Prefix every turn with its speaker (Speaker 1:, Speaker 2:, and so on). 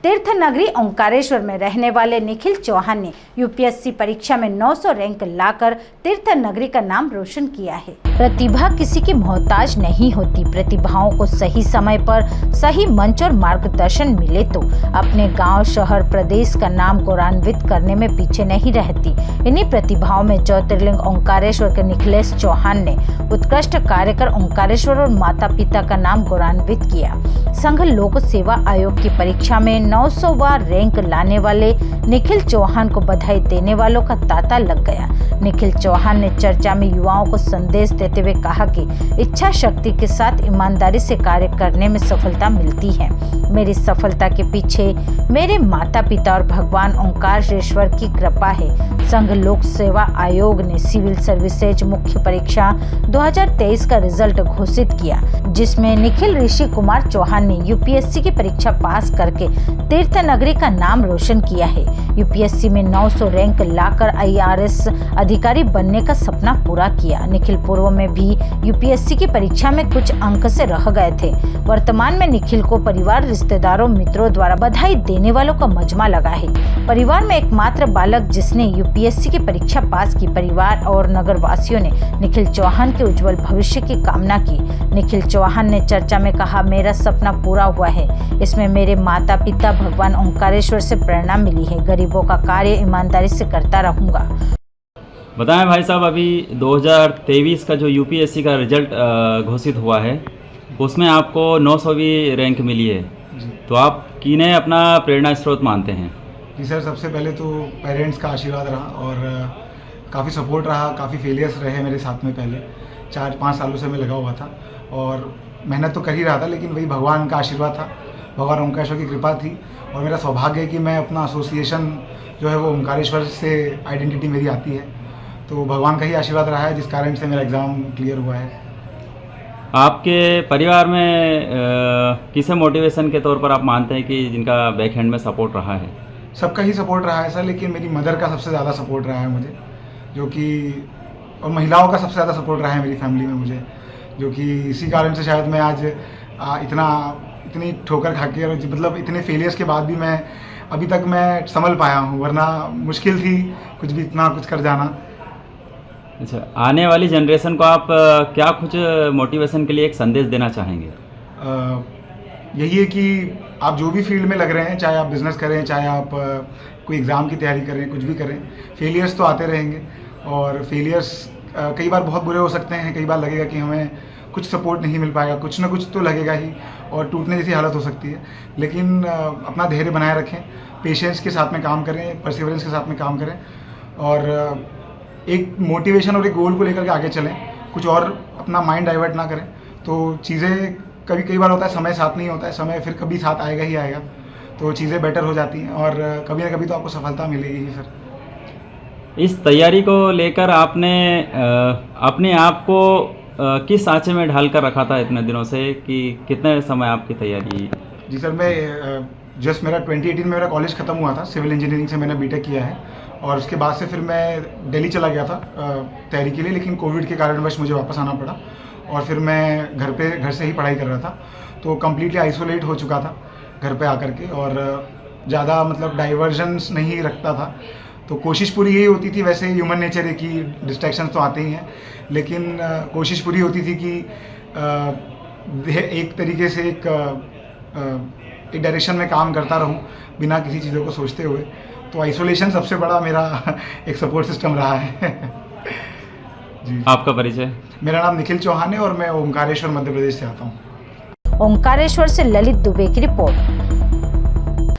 Speaker 1: तीर्थ नगरी ओंकारेश्वर में रहने वाले निखिल चौहान ने यूपीएससी परीक्षा में 900 रैंक लाकर तीर्थ नगरी का नाम रोशन किया है। प्रतिभा किसी की मोहताज नहीं होती। प्रतिभाओं को सही समय पर सही मंच और मार्गदर्शन मिले तो अपने गांव, शहर, प्रदेश का नाम गौरवान्वित करने में पीछे नहीं रहती। इन्हीं प्रतिभाओं में ज्योतिर्लिंग ओंकारेश्वर के निखिलेश चौहान ने उत्कृष्ट कार्य कर ओंकारेश्वर और माता पिता का नाम गौरवान्वित किया। संघ लोक सेवा आयोग की परीक्षा में 900वां रैंक लाने वाले निखिल चौहान को बधाई देने वालों का तांता लग गया। निखिल चौहान ने चर्चा में युवाओं को संदेश देते हुए कहा कि इच्छा शक्ति के साथ ईमानदारी से कार्य करने में सफलता मिलती है। मेरी सफलता के पीछे मेरे माता पिता और भगवान ओंकारेश्वर की कृपा है। संघ लोक सेवा आयोग ने सिविल सर्विसेज मुख्य परीक्षा 2023 का रिजल्ट घोषित किया, जिसमें निखिल ऋषि कुमार चौहान ने यूपीएससी की परीक्षा पास करके तीर्थ नगरी का नाम रोशन किया है। यूपीएससी में 900 रैंक लाकर आईआरएस अधिकारी बनने का सपना पूरा किया। निखिल पूर्व में भी यूपीएससी की परीक्षा में कुछ अंक से रह गए थे। वर्तमान में निखिल को परिवार, रिश्तेदारों, मित्रों द्वारा बधाई देने वालों का मजमा लगा है। परिवार में एकमात्र बालक जिसने यूपीएससी की परीक्षा पास की, परिवार और नगर वासियों ने निखिल चौहान के उज्जवल भविष्य की कामना की। निखिल चौहान ने चर्चा में कहा, मेरा सपना पूरा हुआ है। इसमें मेरे माता पिता, भगवान ओंकारेश्वर से प्रेरणा मिली है। गरीबों का कार्य ईमानदारी से करता रहूंगा।
Speaker 2: बताएं भाई साहब, अभी 2023 का जो यूपीएससी का रिजल्ट घोषित हुआ है, उसमें आपको 900वीं रैंक मिली है, तो आप किन्हें अपना प्रेरणा स्रोत मानते हैं?
Speaker 3: जी सर, सबसे पहले तो पेरेंट्स का आशीर्वाद रहा और काफ़ी सपोर्ट रहा। काफ़ी फेलियर्स रहे मेरे साथ में। पहले 4-5 सालों से मैं लगा हुआ था और मेहनत तो कर ही रहा था, लेकिन वही भगवान का आशीर्वाद था, भगवान ओंकारेश्वर की कृपा थी। और मेरा सौभाग्य है कि मैं अपना एसोसिएशन जो है वो ओंकारेश्वर से आइडेंटिटी मेरी आती है, तो भगवान का ही आशीर्वाद रहा है, जिस कारण से मेरा एग्ज़ाम क्लियर हुआ है।
Speaker 2: आपके परिवार में किसे मोटिवेशन के तौर पर आप मानते हैं कि जिनका बैक हैंड में सपोर्ट रहा है?
Speaker 3: सबका ही सपोर्ट रहा है सर, लेकिन मेरी मदर का सबसे ज़्यादा सपोर्ट रहा है मुझे, जो कि, और महिलाओं का सबसे ज़्यादा सपोर्ट रहा है मेरी फैमिली में मुझे, जो कि इसी कारण से शायद मैं आज इतनी ठोकर खा के, और मतलब इतने फेलियर्स के बाद भी मैं अभी तक मैं संभल पाया हूँ, वरना मुश्किल थी इतना कुछ कर जाना।
Speaker 2: अच्छा, आने वाली जनरेशन को आप क्या कुछ मोटिवेशन के लिए एक संदेश देना चाहेंगे?
Speaker 3: यही है कि आप जो भी फील्ड में लग रहे हैं, चाहे आप बिज़नेस करें, चाहे आप कोई एग्ज़ाम की तैयारी करें, कुछ भी करें, फेलियर्स तो आते रहेंगे। और फेलियर्स कई बार बहुत बुरे हो सकते हैं। कई बार लगेगा कि हमें कुछ सपोर्ट नहीं मिल पाएगा, कुछ ना कुछ तो लगेगा ही, और टूटने जैसी हालत हो सकती है। लेकिन अपना धैर्य बनाए रखें, पेशेंस के साथ में काम करें, परसिवरेंस के साथ में काम करें, और एक मोटिवेशन और एक गोल को लेकर के आगे चलें। कुछ और अपना माइंड डाइवर्ट ना करें, तो चीज़ें कई बार होता है, समय साथ नहीं होता है, समय फिर कभी साथ आएगा ही आएगा, तो चीज़ें बेटर हो जाती हैं और कभी ना कभी तो आपको सफलता मिलेगी ही सर।
Speaker 2: इस तैयारी को लेकर आपने अपने आप को किस सांचे में ढाल कर रखा था इतने दिनों से, कि कितने समय आपकी तैयारी?
Speaker 3: जी सर, मैं जस्ट मेरा 2018 में मेरा कॉलेज ख़त्म हुआ था, सिविल इंजीनियरिंग से मैंने बीटेक किया है, और उसके बाद से फिर मैं दिल्ली चला गया था तैयारी के लिए, लेकिन कोविड के कारणवश मुझे वापस आना पड़ा, और फिर मैं घर से ही पढ़ाई कर रहा था, तो कम्प्लीटली आइसोलेट हो चुका था घर पे आकर के, और ज़्यादा मतलब डाइवर्जन्स नहीं रखता था। तो कोशिश पूरी यही होती थी, वैसे ह्यूमन नेचर है कि डिस्ट्रैक्शंस तो आते ही हैं, लेकिन कोशिश पूरी होती थी कि एक तरीके से एक डायरेक्शन में काम करता रहूं बिना किसी चीज़ों को सोचते हुए। तो आइसोलेशन सबसे बड़ा मेरा एक सपोर्ट सिस्टम रहा है। जी।
Speaker 2: आपका परिचय?
Speaker 3: मेरा नाम निखिल चौहान है और मैं ओंकारेश्वर मध्य प्रदेश से आता हूँ।
Speaker 1: ओंकारेश्वर से ललित दुबे की रिपोर्ट।